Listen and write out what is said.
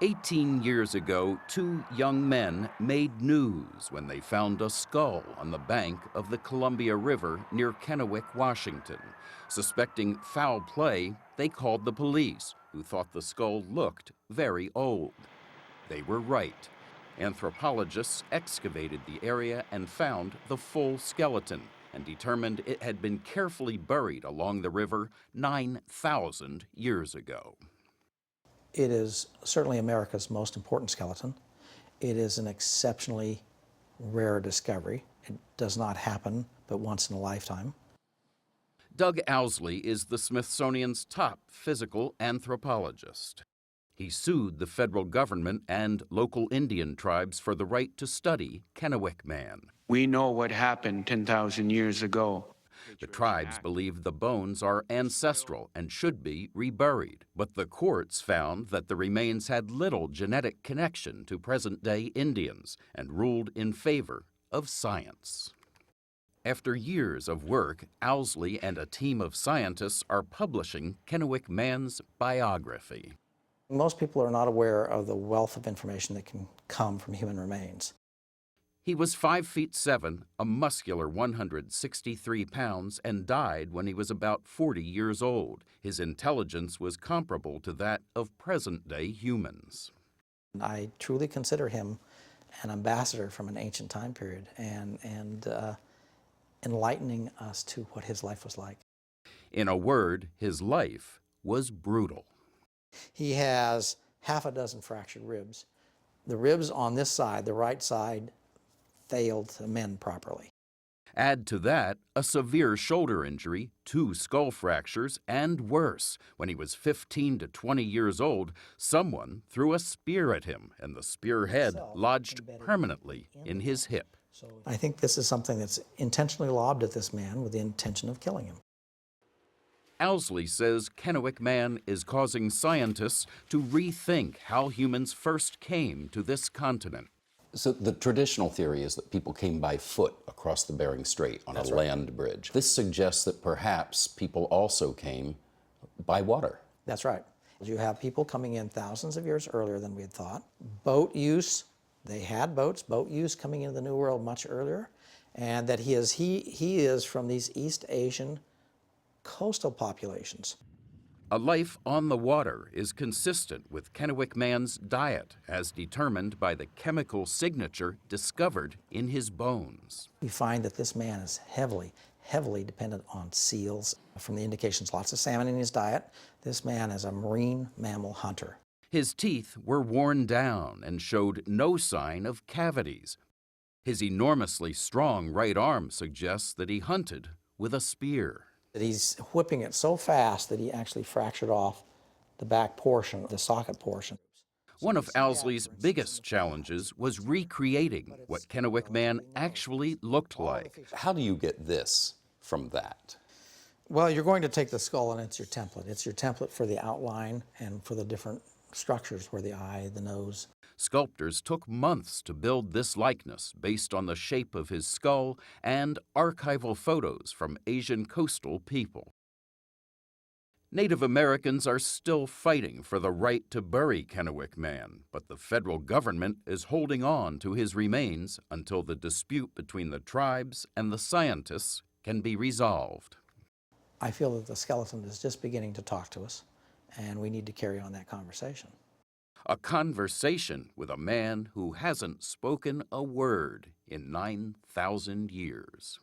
18 years ago, two young men made news when they found a skull on the bank of the Columbia River near Kennewick, Washington. Suspecting foul play, they called the police, who thought the skull looked very old. They were right. Anthropologists excavated the area and found the full skeleton and determined it had been carefully buried along the river 9,000 years ago. It is certainly America's most important skeleton. It is an exceptionally rare discovery. It does not happen but once in a lifetime. Doug Owsley is the Smithsonian's top physical anthropologist. He sued the federal government and local Indian tribes for the right to study Kennewick Man. We know what happened 10,000 years ago. The tribes believe the bones are ancestral and should be reburied, but the courts found that the remains had little genetic connection to present-day Indians and ruled in favor of science. After years of work, Owsley and a team of scientists are publishing Kennewick Man's biography. Most people are not aware of the wealth of information that can come from human remains. He was 5'7", a muscular 163 pounds, and died when he was about 40 years old. His intelligence was comparable to that of present-day humans. I truly consider him an ambassador from an ancient time period and enlightening us to what his life was like. In a word, his life was brutal. He has half a dozen fractured ribs. The ribs on this side, the right side, failed to mend properly. Add to that a severe shoulder injury, 2 skull fractures, and worse. When he was 15 to 20 years old, someone threw a spear at him, and the spearhead lodged permanently in his hip. I think this is something that's intentionally lobbed at this man with the intention of killing him. Owsley says Kennewick Man is causing scientists to rethink how humans first came to this continent. So the traditional theory is that people came by foot across the Bering Strait on a land bridge. This suggests that perhaps people also came by water. That's right. You have people coming in thousands of years earlier than we had thought. Boat use, they had boats, boat use coming into the New World much earlier, and that he is from these East Asian coastal populations. A life on the water is consistent with Kennewick Man's diet, as determined by the chemical signature discovered in his bones. We find that this man is heavily dependent on seals. From the indications, lots of salmon in his diet. This man is a marine mammal hunter. His teeth were worn down and showed no sign of cavities. His enormously strong right arm suggests that he hunted with a spear. That he's whipping it so fast that he actually fractured off the back portion, the socket portion. One of Owsley's biggest challenges was recreating what Kennewick Man actually looked like. How do you get this from that? Well, you're going to take the skull and it's your template. It's your template for the outline and for the different structures where the eye, the nose. Sculptors took months to build this likeness based on the shape of his skull and archival photos from Asian coastal people. Native Americans are still fighting for the right to bury Kennewick Man, but the federal government is holding on to his remains until the dispute between the tribes and the scientists can be resolved. I feel that the skeleton is just beginning to talk to us, and we need to carry on that conversation. A conversation with a man who hasn't spoken a word in 9,000 years.